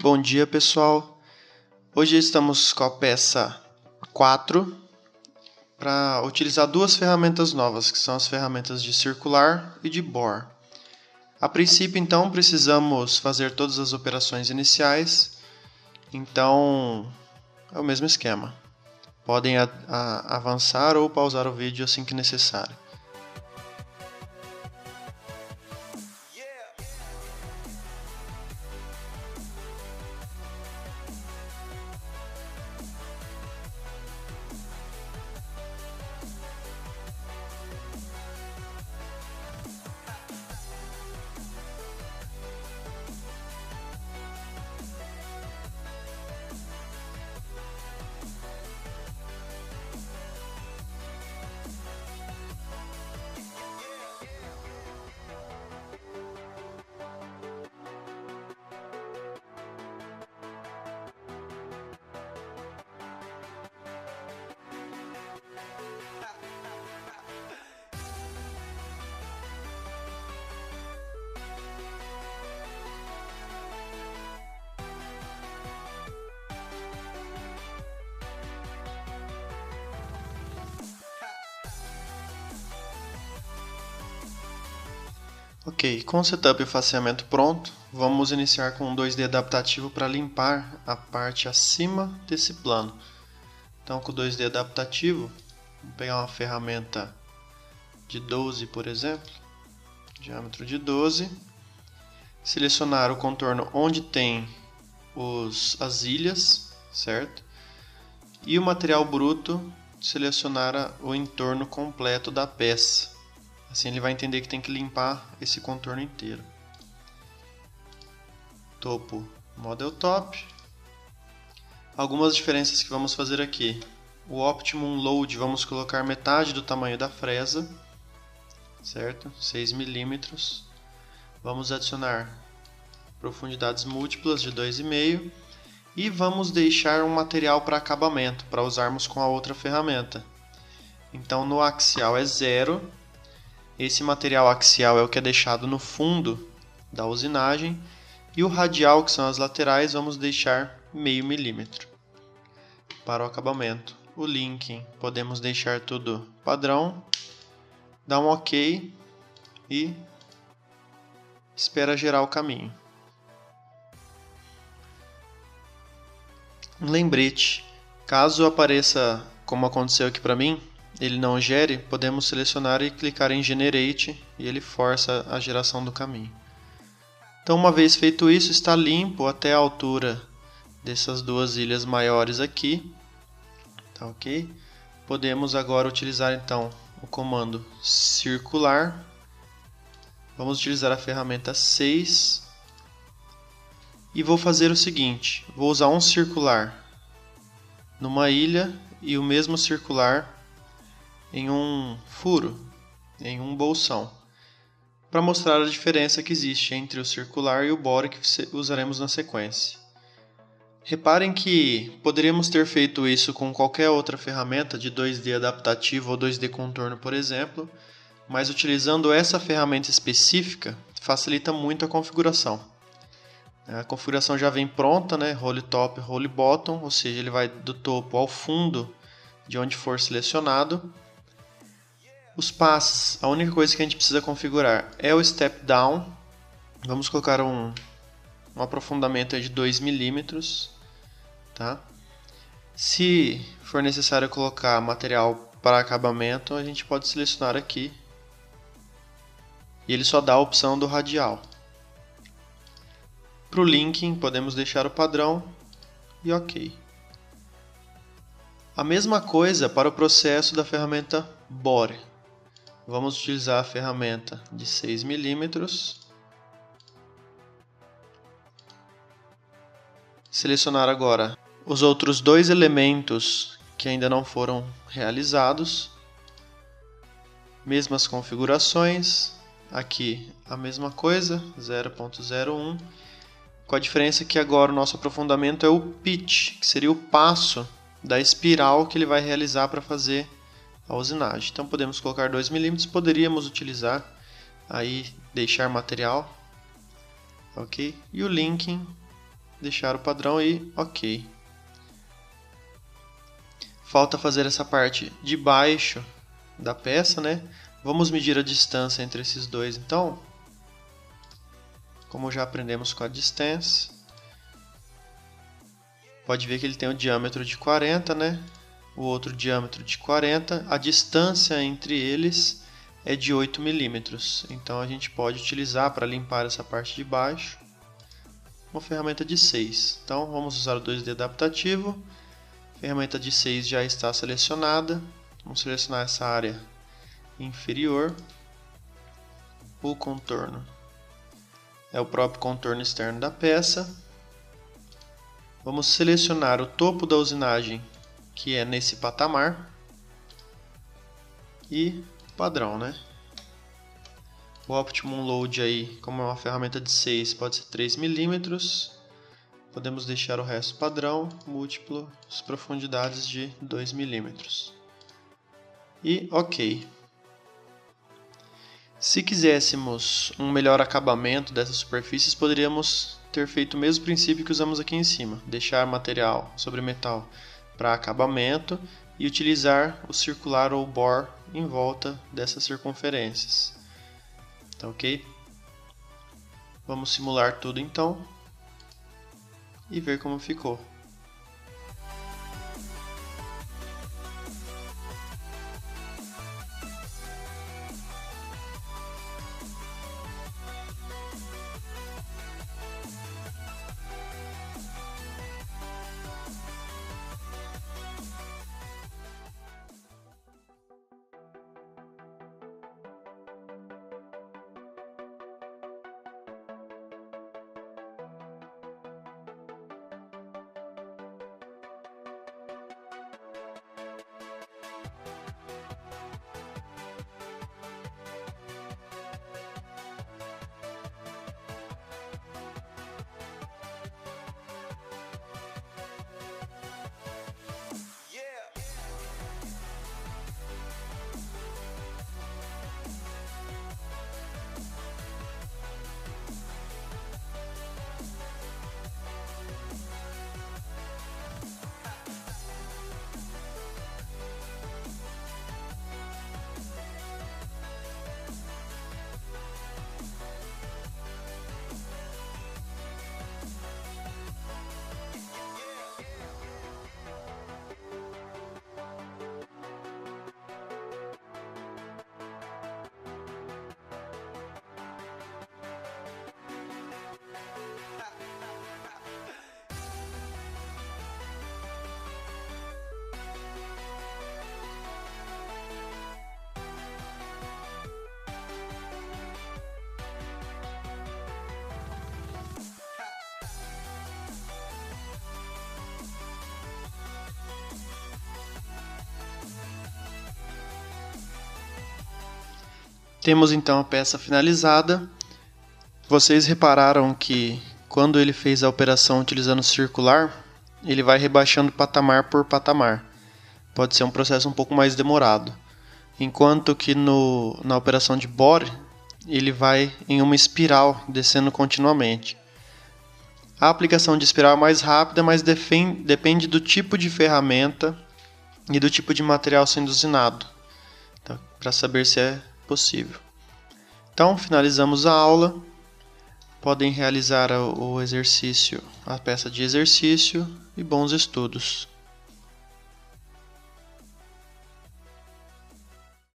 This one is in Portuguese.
Bom dia, pessoal. Hoje estamos com a peça 4 para utilizar duas ferramentas novas, que são as ferramentas de circular e de bore. A princípio, então, precisamos fazer todas as operações iniciais, então é o mesmo esquema. Podem avançar ou pausar o vídeo assim que necessário. Ok, com o setup e o faceamento pronto, vamos iniciar com um 2D adaptativo para limpar a parte acima desse plano. Então, com o 2D adaptativo, vou pegar uma ferramenta de 12, por exemplo, diâmetro de 12, selecionar o contorno onde tem as ilhas, certo? E o material bruto, selecionar o entorno completo da peça. Assim ele vai entender que tem que limpar esse contorno inteiro. Topo, Model Top. Algumas diferenças que vamos fazer aqui. O Optimum Load vamos colocar metade do tamanho da fresa, certo? 6 mm. Vamos adicionar profundidades múltiplas de 2,5 e vamos deixar um material para acabamento, para usarmos com a outra ferramenta. Então no axial é 0. Esse material axial é o que é deixado no fundo da usinagem e o radial, que são as laterais, vamos deixar meio milímetro para o acabamento. O linking podemos deixar tudo padrão, dá um OK e espera gerar o caminho. Um lembrete, caso apareça como aconteceu aqui para mim, ele não gere, podemos selecionar e clicar em Generate e ele força a geração do caminho. Então, uma vez feito isso, está limpo até a altura dessas duas ilhas maiores aqui. Tá ok? Podemos agora utilizar então o comando circular. Vamos utilizar a ferramenta 6 e vou fazer o seguinte, vou usar um circular numa ilha e o mesmo circular em um furo, em um bolsão, para mostrar a diferença que existe entre o circular e o bore que usaremos na sequência. Reparem que poderíamos ter feito isso com qualquer outra ferramenta de 2D adaptativo ou 2D contorno, por exemplo, mas utilizando essa ferramenta específica facilita muito a configuração. A configuração já vem pronta, né? Role top, role bottom, ou seja, ele vai do topo ao fundo de onde for selecionado. Os passos, a única coisa que a gente precisa configurar é o step down. Vamos colocar um aprofundamento de 2 mm. Tá? Se for necessário colocar material para acabamento, a gente pode selecionar aqui. E ele só dá a opção do radial. Para o linking, podemos deixar o padrão e OK. A mesma coisa para o processo da ferramenta bore. Vamos utilizar a ferramenta de 6 mm. Selecionar agora os outros dois elementos que ainda não foram realizados. Mesmas configurações. Aqui a mesma coisa, 0.01. Com a diferença que agora o nosso aprofundamento é o pitch, que seria o passo da espiral que ele vai realizar para fazer a usinagem. Então podemos colocar 2 mm, poderíamos utilizar aí deixar material, ok? E o linking deixar o padrão e OK. Falta fazer essa parte de baixo da peça, né? Vamos medir a distância entre esses dois, então. Como já aprendemos com a distância, pode ver que ele tem o diâmetro de 40, né? O outro diâmetro de 40. A distância entre eles é de 8 milímetros. Então a gente pode utilizar para limpar essa parte de baixo uma ferramenta de 6. Então vamos usar o 2D adaptativo. A ferramenta de 6 já está selecionada. Vamos selecionar essa área inferior. O contorno é o próprio contorno externo da peça. Vamos selecionar o topo da usinagem, que é nesse patamar, e padrão, né? O Optimum Load aí, como é uma ferramenta de 6, pode ser 3 milímetros. Podemos deixar o resto padrão, múltiplas profundidades de 2 milímetros. E OK. Se quiséssemos um melhor acabamento dessas superfícies, poderíamos ter feito o mesmo princípio que usamos aqui em cima. Deixar material sobre metal para acabamento e utilizar o circular ou bore em volta dessas circunferências. Tá OK? Vamos simular tudo então e ver como ficou. Temos então a peça finalizada. Vocês repararam que quando ele fez a operação utilizando o circular, ele vai rebaixando patamar por patamar. Pode ser um processo um pouco mais demorado. Enquanto que na operação de bore, ele vai em uma espiral, descendo continuamente. A aplicação de espiral é mais rápida, mas depende do tipo de ferramenta e do tipo de material sendo usinado, tá? Para saber se é possível. Então, finalizamos a aula. Podem realizar o exercício, a peça de exercício, e bons estudos.